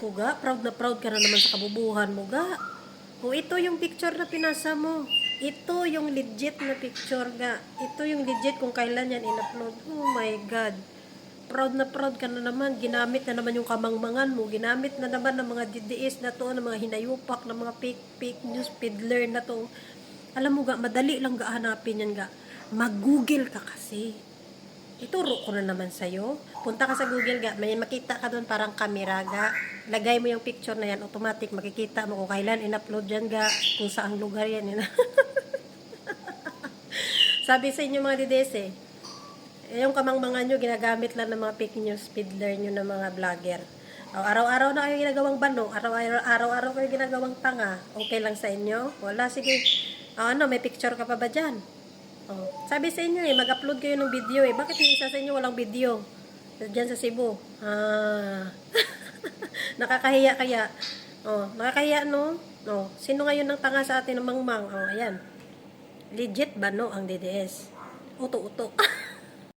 ko ga, proud na proud ka na naman sa kabubuhan mo ga. Kung ito yung picture na pinasa mo, ito yung legit na picture ga. Ito yung legit kung kailan yan in-upload. Oh my God. Proud na proud ka na naman. Ginamit na naman yung kamangmangan mo. Ginamit na naman ng mga DDS na to, ng mga hinayupak, ng mga fake news peddler na to. Alam mo ga, madali lang ga hanapin yan ga. Mag-google ka kasi. Ituro ko na naman sa'yo. Punta ka sa Google ga, may makita ka doon parang camera ga. Lagay mo yung picture na yan, automatic makikita mo kung kailan in-upload yan ga, kung saang lugar yan. Sabi sa inyo mga DDS yung kamangmangan nyo, ginagamit lang ng mga fake news peddler nyo ng mga vlogger. Araw-araw na kayo ginagawang bano, araw-araw kayo ginagawang tanga. Okay lang sa inyo? Wala, sige. May picture ka pa ba dyan? Sabi sa inyo mag-upload kayo ng video Bakit yung isa sa inyo walang video? Diyan sa Cebu. Nakakahiya kaya. Nakakahiya no? Sino ngayon ng tanga sa atin ng mangmang? Ayan. Legit ba no ang DDS? Uto-uto.